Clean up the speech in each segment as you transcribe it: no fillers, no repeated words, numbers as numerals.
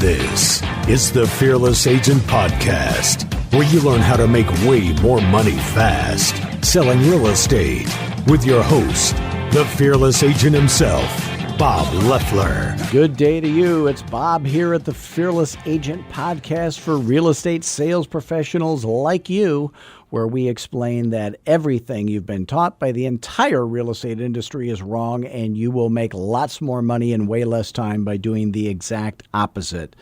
This is the Fearless Agent Podcast, where you learn how to make way more money fast selling real estate with your host, the Fearless Agent himself, Bob Loeffler. Good day to you. It's Bob here at the Fearless Agent Podcast for real estate sales professionals like you, where we explain that everything you've been taught by the entire real estate industry is wrong, and you will make lots more money in way less time by doing the exact opposite.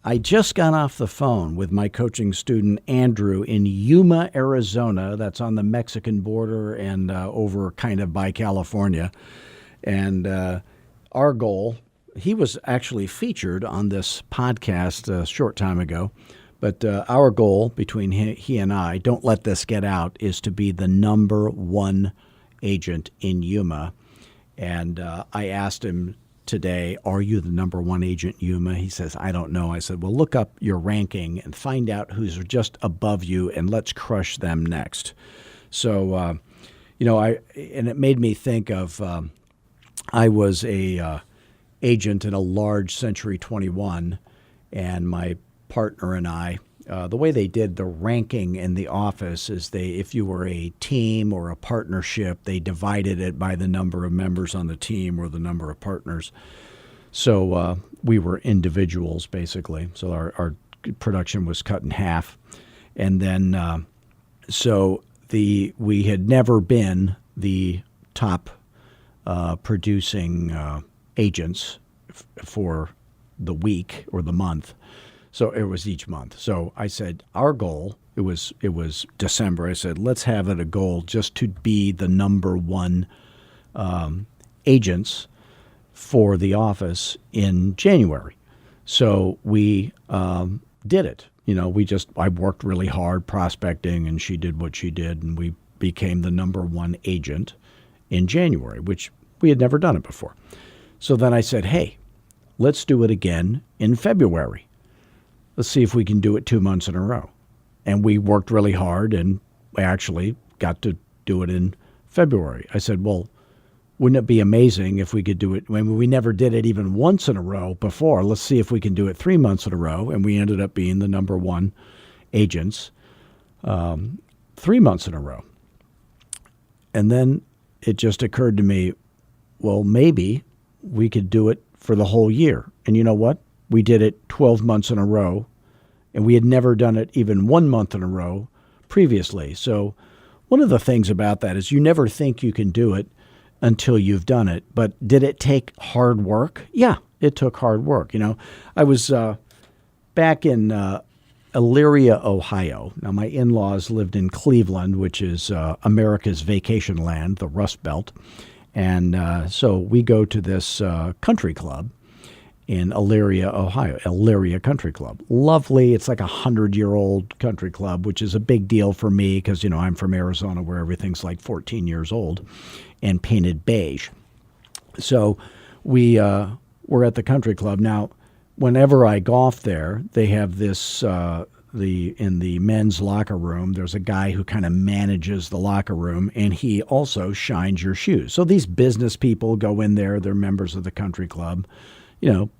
I just got off the phone with my coaching student, Andrew, in Yuma, Arizona. That's on the Mexican border and over kind of by California. And our goal, he was actually featured on this podcast a short time ago. But our goal between he and I, don't let this get out, is to be the number one agent in Yuma. And I asked him today, are you the number one agent in Yuma? He says, I don't know. I said, well, look up your ranking and find out who's just above you, and let's crush them next. So, and it made me think of, I was a agent in a large Century 21, and my partner and I, the way they did the ranking in the office is if you were a team or a partnership, they divided it by the number of members on the team or the number of partners. So we were individuals, basically. So our production was cut in half. And then, we had never been the top producing agents for the week or the month. So it was each month. So I said, our goal, it was December. I said, let's have it a goal just to be the number one agents for the office in January. So we did it. I worked really hard prospecting, and she did what she did, and we became the number one agent in January, which we had never done it before. So then I said, hey, let's do it again in February. Let's see if we can do it 2 months in a row. And we worked really hard, and we actually got to do it in February. I said, well, wouldn't it be amazing if we could do it? We never did it even once in a row before. Let's see if we can do it 3 months in a row. And we ended up being the number one agents 3 months in a row. And then it just occurred to me, well, maybe we could do it for the whole year. And you know what? We did it 12 months in a row, and we had never done it even 1 month in a row previously. So one of the things about that is you never think you can do it until you've done it. But did it take hard work? Yeah, it took hard work. I was back in Elyria, Ohio. Now, my in-laws lived in Cleveland, which is America's vacation land, the Rust Belt. And so we go to this country club in Elyria, Ohio, Elyria Country Club. Lovely. It's like 100-year-old country club, which is a big deal for me because, I'm from Arizona where everything's like 14 years old and painted beige. So we were at the country club. Now, whenever I golf there, they have this, in the men's locker room, there's a guy who kind of manages the locker room, and he also shines your shoes. So these business people go in there. They're members of the country club.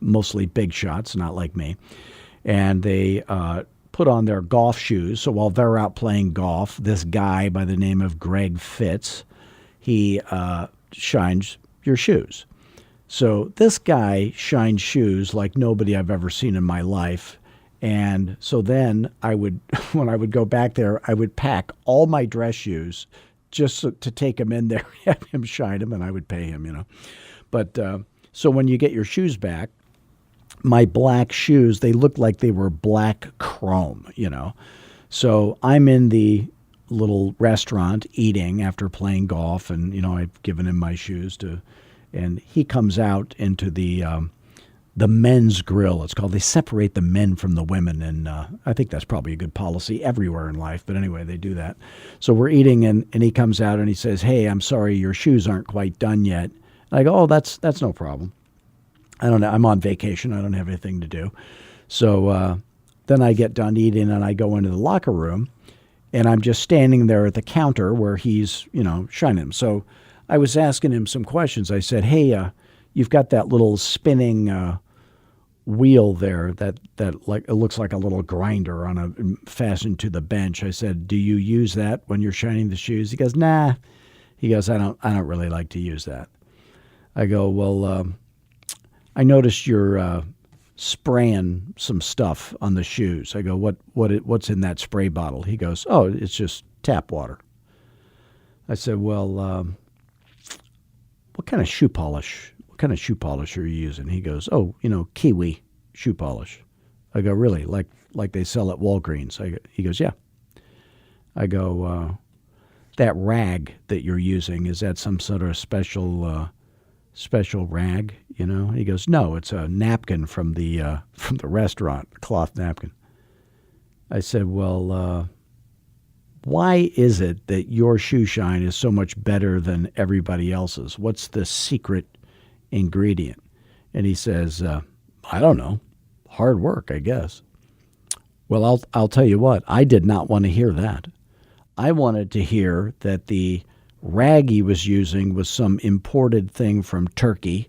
Mostly big shots, not like me. And they put on their golf shoes. So while they're out playing golf, this guy by the name of Greg Fitz, he shines your shoes. So this guy shines shoes like nobody I've ever seen in my life. And so then when I would go back there, I would pack all my dress shoes just to take him in there, have him shine them, and I would pay him, But so when you get your shoes back, my black shoes, they looked like they were black chrome, So I'm in the little restaurant eating after playing golf, and, I've given him my shoes and he comes out into the men's grill, it's called. They separate the men from the women, and I think that's probably a good policy everywhere in life. But anyway, they do that. So we're eating, and he comes out and he says, hey, I'm sorry, your shoes aren't quite done yet. And I go, oh, that's no problem. I don't know. I'm on vacation. I don't have anything to do. So then I get done eating, and I go into the locker room, and I'm just standing there at the counter where he's, shining them. So I was asking him some questions. I said, hey, you've got that little spinning wheel there that like it looks like a little grinder on fastened to the bench. I said, "Do you use that when you're shining the shoes?" He goes, "Nah." He goes, I don't really like to use that." I go, "Well, I noticed you're spraying some stuff on the shoes." I go, "What's in that spray bottle?" He goes, "Oh, it's just tap water." I said, "Well, what kind of shoe polish? What kind of shoe polish are you using?" He goes, "Oh, Kiwi shoe polish." I go, "Really? Like they sell at Walgreens?" He goes, "Yeah." I go, "That rag that you're using, is that some sort of special rag?" He goes, "No, it's a napkin from the restaurant, a cloth napkin." I said, "Well, why is it that your shoe shine is so much better than everybody else's? What's the secret ingredient?" And he says, "I don't know. Hard work, I guess." Well, I'll tell you what, I did not want to hear that. I wanted to hear that the rag he was using was some imported thing from Turkey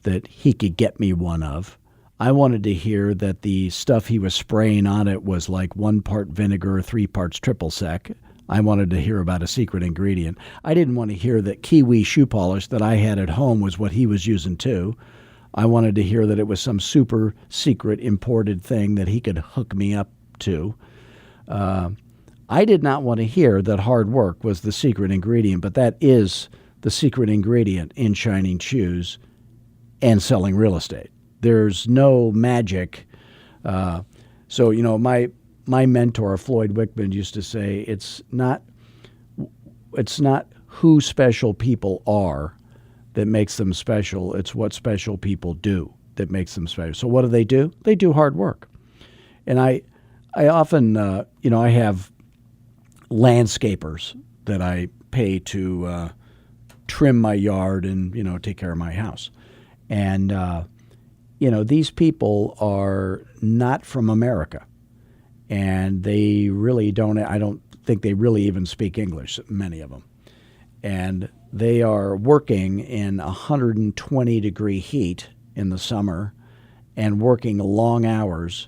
that he could get me one of. I wanted to hear that the stuff he was spraying on it was like 1 part vinegar, 3 parts triple sec. I wanted to hear about a secret ingredient. I didn't want to hear that Kiwi shoe polish that I had at home was what he was using too. I wanted to hear that it was some super secret imported thing that he could hook me up to. I did not want to hear that hard work was the secret ingredient, but that is the secret ingredient in shining shoes and selling real estate. There's no magic. So my mentor Floyd Wickman used to say, it's not who special people are that makes them special. It's what special people do that makes them special. So what do? They do hard work. And I often I have landscapers that I pay to trim my yard and take care of my house. And these people are not from America, and they really don't. I don't think they really even speak English, many of them, and they are working in 120-degree heat in the summer and working long hours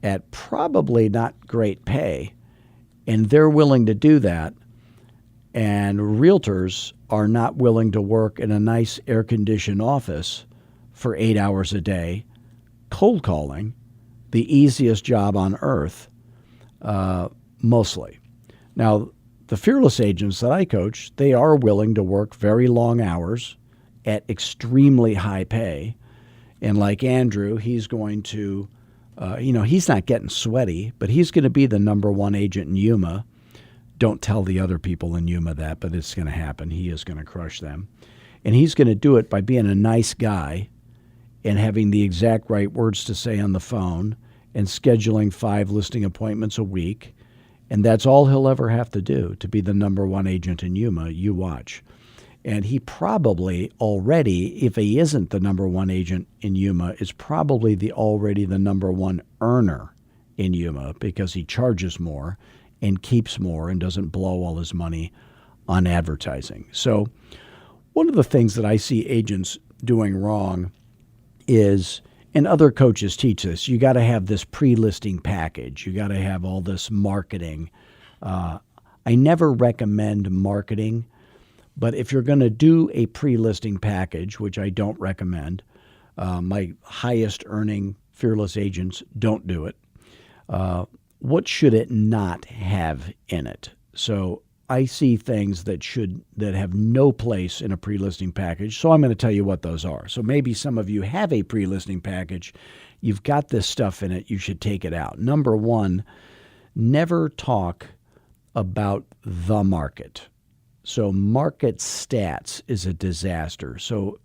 at probably not great pay, and they're willing to do that. And realtors are not willing to work in a nice air-conditioned office for 8 hours a day, cold calling, the easiest job on earth, mostly. Now, the fearless agents that I coach, they are willing to work very long hours at extremely high pay. And like Andrew, he's going to, he's not getting sweaty, but he's going to be the number one agent in Yuma. Don't tell the other people in Yuma that, but it's going to happen. He is going to crush them. And he's going to do it by being a nice guy and having the exact right words to say on the phone and scheduling 5 listing appointments a week. And that's all he'll ever have to do to be the number one agent in Yuma. You watch. And he probably already, if he isn't the number one agent in Yuma, is probably already the number one earner in Yuma because he charges more and keeps more and doesn't blow all his money on advertising. So one of the things that I see agents doing wrong is, and other coaches teach this, you got to have this pre-listing package. You got to have all this marketing. I never recommend marketing, but if you're going to do a pre-listing package, which I don't recommend, my highest earning fearless agents don't do it. What should it not have in it? So I see things that have no place in a pre-listing package. So I'm going to tell you what those are. So maybe some of you have a pre-listing package. You've got this stuff in it. You should take it out. Number one, never talk about the market. So market stats is a disaster. So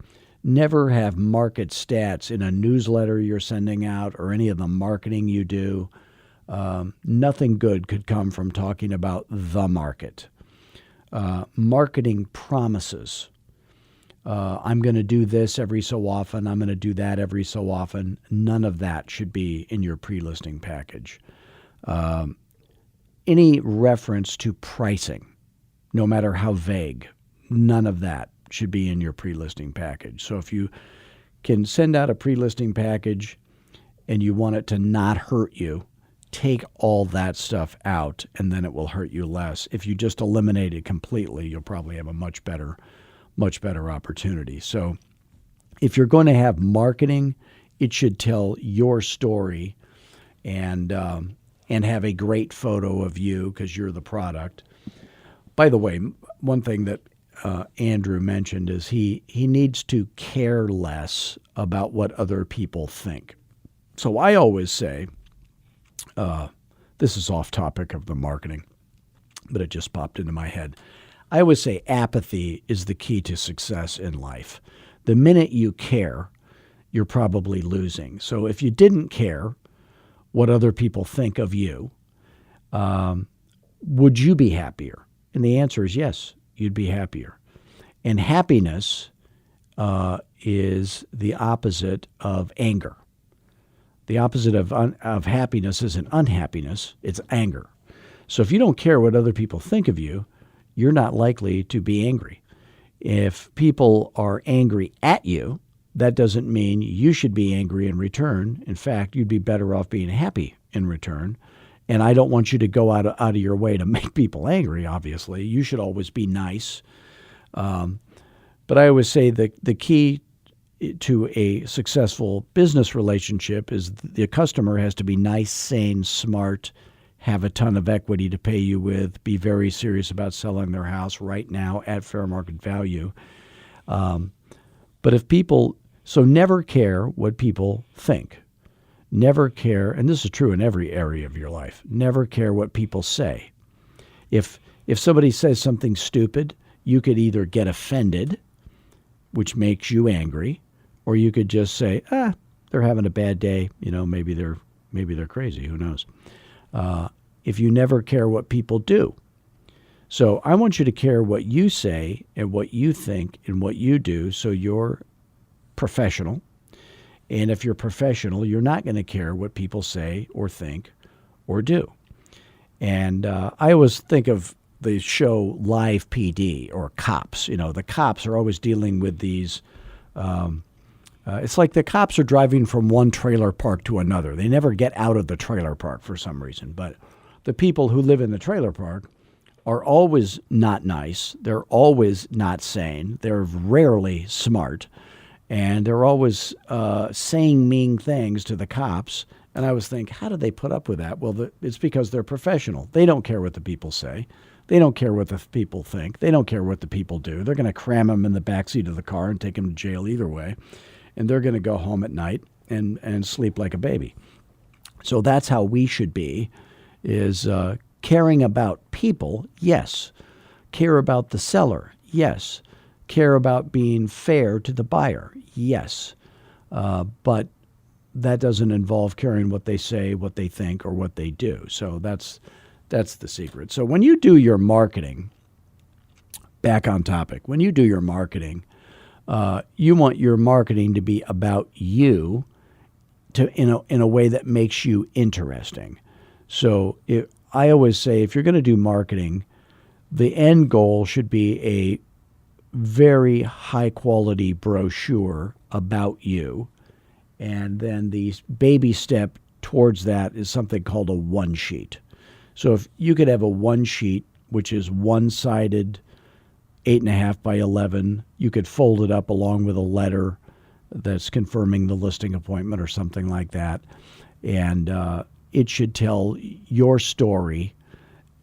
never have market stats in a newsletter you're sending out or any of the marketing you do. Nothing good could come from talking about the market. Marketing promises. I'm going to do this every so often. I'm going to do that every so often. None of that should be in your pre-listing package. Any reference to pricing, no matter how vague, none of that should be in your pre-listing package. So if you can send out a pre-listing package and you want it to not hurt you, take all that stuff out, and then it will hurt you less. If you just eliminate it completely, you'll probably have a much better opportunity. So if you're going to have marketing, it should tell your story and have a great photo of you because you're the product. By the way, one thing that Andrew mentioned is he needs to care less about what other people think. So I always say, this is off topic of the marketing, but it just popped into my head. I always say apathy is the key to success in life. The minute you care, you're probably losing. So if you didn't care what other people think of you, would you be happier? And the answer is yes, you'd be happier. And happiness is the opposite of anger. The opposite of happiness isn't unhappiness, it's anger. So if you don't care what other people think of you, you're not likely to be angry. If people are angry at you, that doesn't mean you should be angry in return. In fact, you'd be better off being happy in return. And I don't want you to go out of your way to make people angry, obviously. You should always be nice. But I always say that the key to a successful business relationship is the customer has to be nice, sane, smart, have a ton of equity to pay you with, be very serious about selling their house right now at fair market value. But if people, so never care what people think. Never care, and this is true in every area of your life, never care what people say. If somebody says something stupid, you could either get offended, which makes you angry, or you could just say, they're having a bad day. Maybe they're crazy. Who knows? If you never care what people do. So I want you to care what you say and what you think and what you do, so you're professional. And if you're professional, you're not going to care what people say or think or do. And I always think of the show Live PD or Cops. The cops are always dealing with these. It's like the cops are driving from one trailer park to another. They never get out of the trailer park for some reason. But the people who live in the trailer park are always not nice. They're always not sane. They're rarely smart. And they're always saying mean things to the cops. And I always think, how do they put up with that? Well, it's because they're professional. They don't care what the people say. They don't care what the people think. They don't care what the people do. They're going to cram them in the backseat of the car and take them to jail either way. And they're going to go home at night and sleep like a baby. So that's how we should be, is caring about people, yes. Care about the seller, yes. Care about being fair to the buyer, yes. But that doesn't involve caring what they say, what they think, or what they do. So that's the secret. So when you do your marketing, back on topic, when you do your marketing, you want your marketing to be about you in a way that makes you interesting. So I always say, if you're going to do marketing, the end goal should be a very high quality brochure about you. And then the baby step towards that is something called a one sheet. So if you could have a one sheet, which is one-sided, 8.5 by 11, you could fold it up along with a letter that's confirming the listing appointment or something like that. And it should tell your story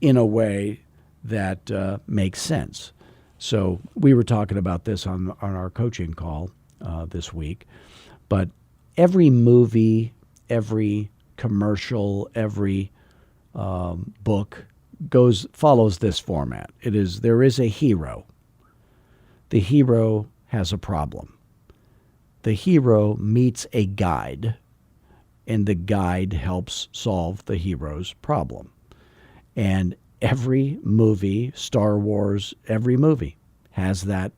in a way that makes sense. So we were talking about this on our coaching call this week. But every movie, every commercial, every book follows this format. There is a hero. The hero has a problem. The hero meets a guide, and the guide helps solve the hero's problem. And every movie, Star Wars, every movie has that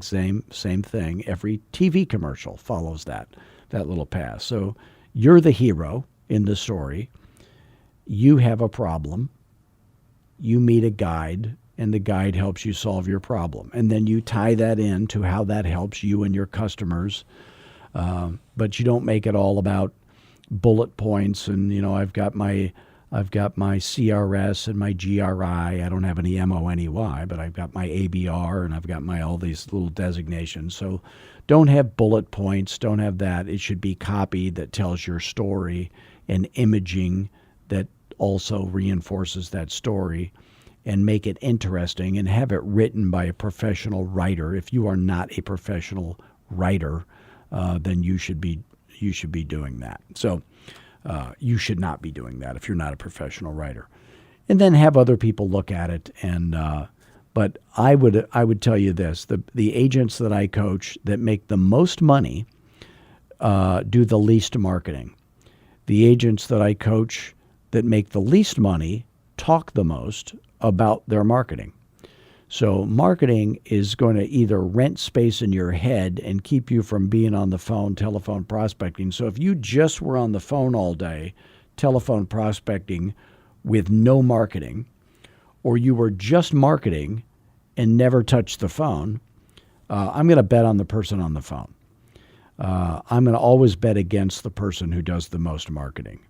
same thing. Every TV commercial follows that little path. So you're the hero in the story. You have a problem. You meet a guide, and the guide helps you solve your problem. And then you tie that in to how that helps you and your customers. But you don't make it all about bullet points, and I've got my CRS and my GRI. I don't have any MONEY, but I've got my ABR, and I've got my all these little designations. So don't have bullet points. Don't have that. It should be copy that tells your story and imaging that also reinforces that story, and make it interesting, and have it written by a professional writer. If you are not a professional writer, then you should be doing that. So you should not be doing that if you're not a professional writer. And then have other people look at it. And but I would tell you this: the agents that I coach that make the most money do the least marketing. The agents that I coach that make the least money talk the most about their marketing. So marketing is going to either rent space in your head and keep you from being on the phone, telephone prospecting. So if you just were on the phone all day, telephone prospecting with no marketing, or you were just marketing and never touched the phone, I'm going to bet on the person on the phone. I'm going to always bet against the person who does the most marketing.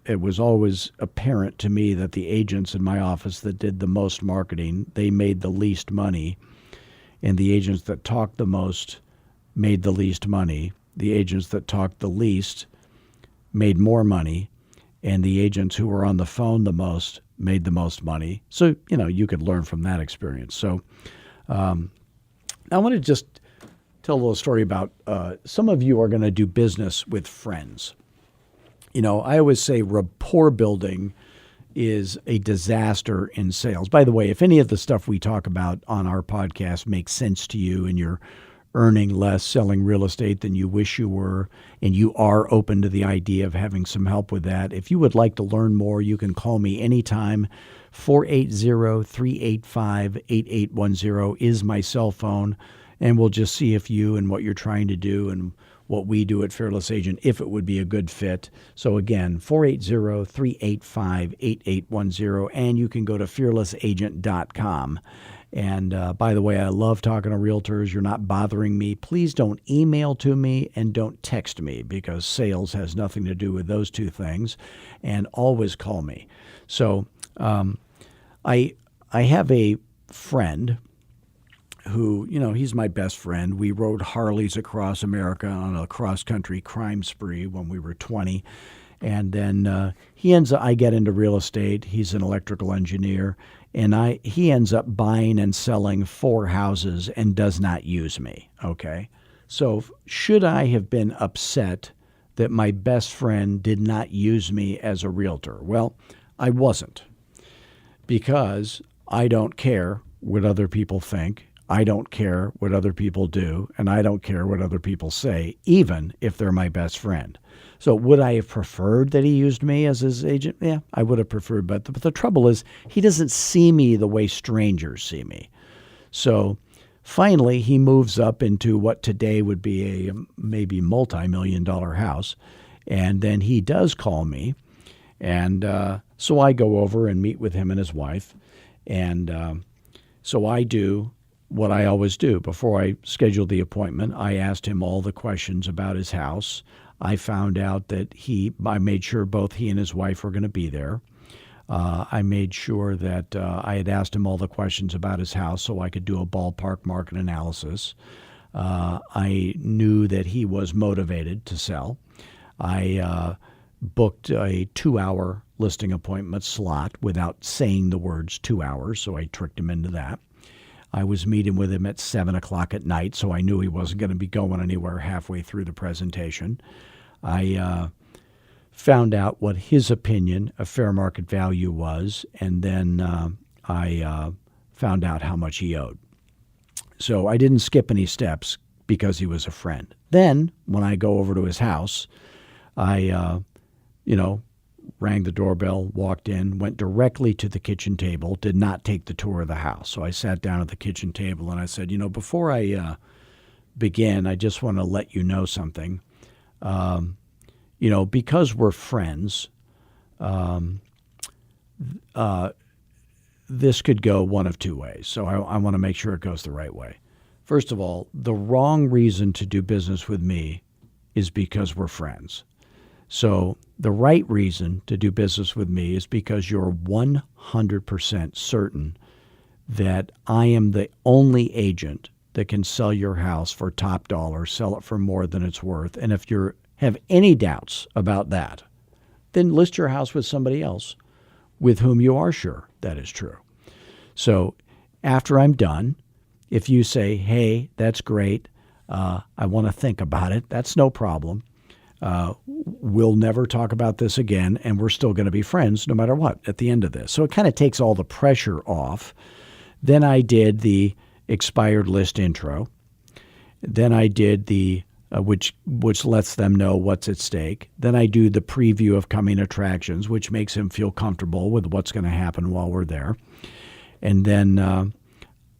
It was always apparent to me that the agents in my office that did the most marketing, they made the least money. And the agents that talked the most made the least money. The agents that talked the least made more money. And the agents who were on the phone the most made the most money. So, you could learn from that experience. So I want to just tell a little story about some of you are going to do business with friends. I always say rapport building is a disaster in sales. By the way, if any of the stuff we talk about on our podcast makes sense to you and you're earning less selling real estate than you wish you were, and you are open to the idea of having some help with that, if you would like to learn more, you can call me anytime. 480-385-8810 is my cell phone, and we'll just see if you and what you're trying to do and what we do at Fearless Agent, if it would be a good fit. So again, 480-385-8810, and you can go to fearlessagent.com. And by the way, I love talking to realtors. You're not bothering me. Please don't email to me and don't text me, because sales has nothing to do with those two things. And always call me. So I have a friend who, he's my best friend. We rode Harleys across America on a cross-country crime spree when we were 20. And then I get into real estate. He's an electrical engineer. And he ends up buying and selling 4 houses and does not use me, okay? So should I have been upset that my best friend did not use me as a realtor? Well, I wasn't, because I don't care what other people think. I don't care what other people do, and I don't care what other people say, even if they're my best friend. So would I have preferred that he used me as his agent? Yeah, I would have preferred. But the trouble is, he doesn't see me the way strangers see me. So finally, he moves up into what today would be a maybe multi-million-dollar house. And then he does call me. And so I go over and meet with him and his wife. And so I do what I always do. Before I scheduled the appointment, I asked him all the questions about his house. I found out that I made sure both he and his wife were going to be there. I made sure that I had asked him all the questions about his house so I could do a ballpark market analysis. I knew that he was motivated to sell. I booked a 2-hour listing appointment slot without saying the words 2 hours, so I tricked him into that. I was meeting with him at 7 o'clock at night, so I knew he wasn't going to be going anywhere halfway through the presentation. I found out what his opinion of fair market value was, and then I found out how much he owed. So I didn't skip any steps because he was a friend. Then, when I go over to his house, I rang the doorbell, walked in, went directly to the kitchen table, did not take the tour of the house. So I sat down at the kitchen table and I said, before I begin, I just want to let you know something. Because we're friends, this could go one of two ways. So I want to make sure it goes the right way. First of all, the wrong reason to do business with me is because we're friends. So the right reason to do business with me is because you're 100% certain that I am the only agent that can sell your house for top dollar, sell it for more than it's worth. And if you have any doubts about that, then list your house with somebody else with whom you are sure that is true. So after I'm done, if you say, hey, that's great, I want to think about it, that's no problem. We'll never talk about this again, and we're still going to be friends no matter what at the end of this. So it kind of takes all the pressure off. Then I did the expired list intro. Then I did the which lets them know what's at stake. Then I do the preview of coming attractions, which makes him feel comfortable with what's going to happen while we're there. And then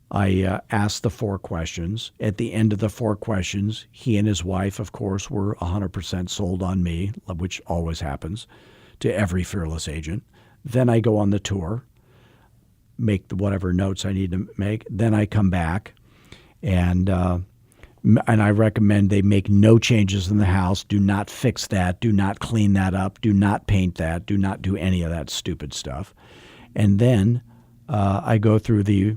I asked the 4 questions. At the end of the 4 questions, he and his wife, of course, were 100% sold on me, which always happens to every fearless agent. Then I go on the tour, make whatever notes I need to make. Then I come back, and I recommend they make no changes in the house. Do not fix that. Do not clean that up. Do not paint that. Do not do any of that stupid stuff. And then I go through the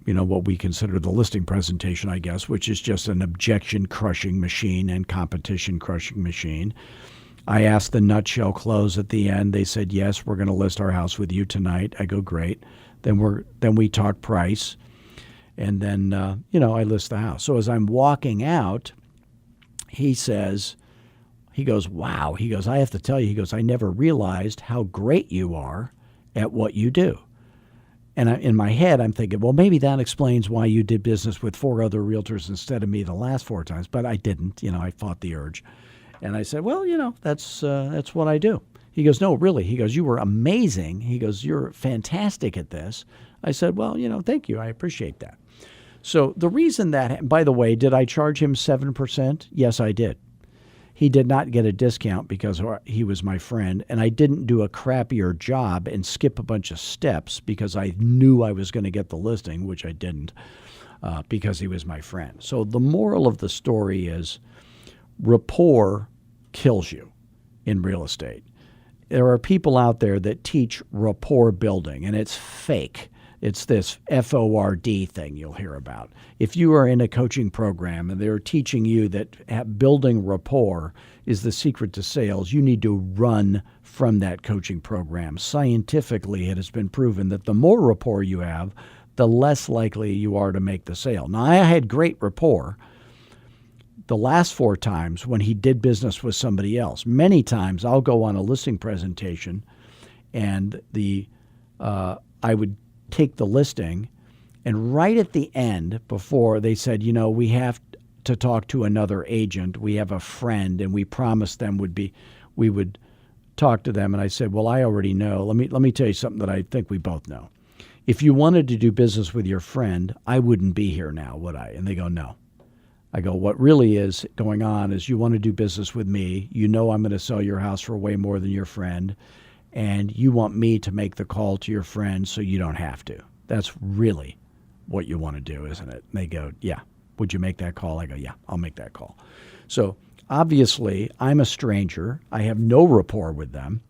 what we consider the listing presentation, I guess, which is just an objection crushing machine and competition crushing machine. I asked the nutshell close at the end. They said, yes, we're going to list our house with you tonight. I go, great. Then we talk price. And then, I list the house. So as I'm walking out, he goes, wow. He goes, I have to tell you, he goes, I never realized how great you are at what you do. And in my head, I'm thinking, well, maybe that explains why you did business with 4 other realtors instead of me the last 4 times. But I didn't. I fought the urge. And I said, well, that's what I do. He goes, no, really. He goes, you were amazing. He goes, you're fantastic at this. I said, well, thank you. I appreciate that. So the reason that, by the way, did I charge him 7%? Yes, I did. He did not get a discount because he was my friend, and I didn't do a crappier job and skip a bunch of steps because I knew I was going to get the listing, which I didn't, because he was my friend. So the moral of the story is rapport kills you in real estate. There are people out there that teach rapport building, and it's fake. It's this FORD thing you'll hear about. If you are in a coaching program and they're teaching you that building rapport is the secret to sales, you need to run from that coaching program. Scientifically, it has been proven that the more rapport you have, the less likely you are to make the sale. Now, I had great rapport the last 4 times when he did business with somebody else. Many times I'll go on a listing presentation and I would take the listing, and right at the end, before they said, we have to talk to another agent, we have a friend, and we promised them we would talk to them. And I said, well, I already know. Let me tell you something that I think we both know. If you wanted to do business with your friend, I wouldn't be here now, would I? And they go, no. I go, what really is going on is you want to do business with me. I'm going to sell your house for way more than your friend. And you want me to make the call to your friend so you don't have to. That's really what you want to do, isn't it? And they go, yeah. Would you make that call? I go, yeah, I'll make that call. So obviously, I'm a stranger. I have no rapport with them.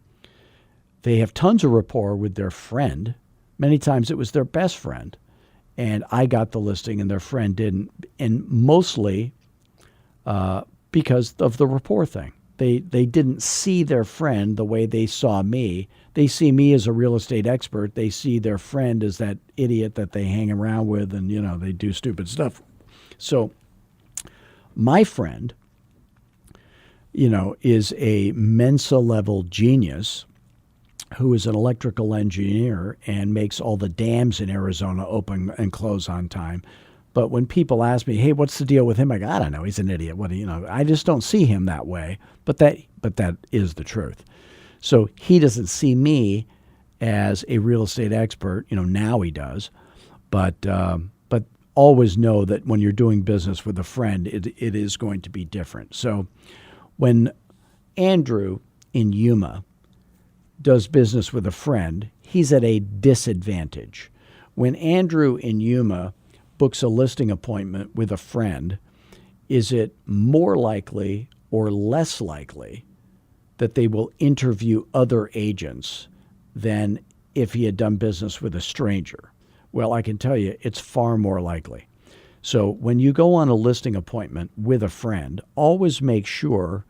They have tons of rapport with their friend. Many times it was their best friend. And I got the listing and their friend didn't. And mostly because of the rapport thing. They didn't see their friend the way they saw me. They see me as a real estate expert. They see their friend as that idiot that they hang around with and, they do stupid stuff. So my friend, is a Mensa-level genius who is an electrical engineer and makes all the dams in Arizona open and close on time. But when people ask me, hey, what's the deal with him? I go, I don't know. He's an idiot. What do you know? I just don't see him that way. But that is the truth. So he doesn't see me as a real estate expert. Now he does. But always know that when you're doing business with a friend, it is going to be different. So when Andrew in Yuma does business with a friend, he's at a disadvantage. When Andrew in Yuma books a listing appointment with a friend, is it more likely or less likely that they will interview other agents than if he had done business with a stranger. Well, I can tell you it's far more likely. So when you go on a listing appointment with a friend, always make sure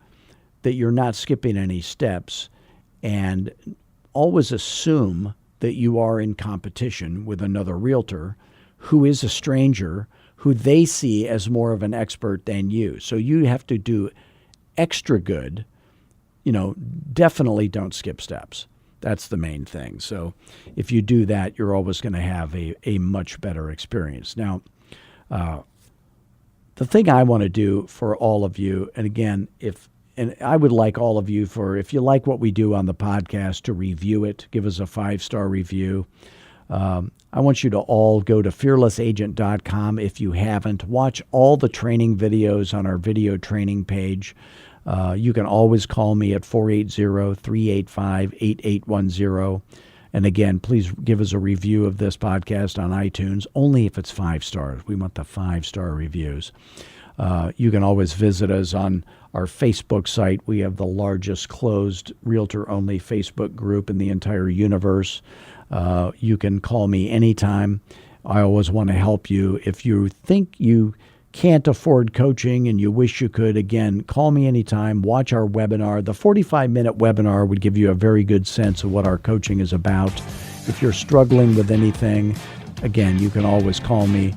that you're not skipping any steps, and always assume that you are in competition with another realtor who is a stranger, who they see as more of an expert than you. So you have to do extra good. Definitely don't skip steps. That's the main thing. So if you do that, you're always going to have a much better experience. Now, the thing I want to do for all of you, and again, and I would like all of you, if you like what we do on the podcast, to review it, give us a 5-star review. I want you to all go to fearlessagent.com if you haven't. Watch all the training videos on our video training page. You can always call me at 480-385-8810. And again, please give us a review of this podcast on iTunes, only if it's 5 stars. We want the 5-star reviews. You can always visit us on our Facebook site. We have the largest closed realtor-only Facebook group in the entire universe. You can call me anytime. I always want to help you. If you think you can't afford coaching and you wish you could, again, call me anytime. Watch our webinar. The 45-minute webinar would give you a very good sense of what our coaching is about. If you're struggling with anything, again, you can always call me.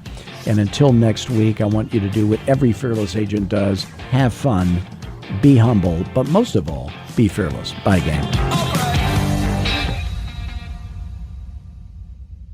And until next week, I want you to do what every fearless agent does. Have fun, be humble, but most of all, be fearless. Bye, gang.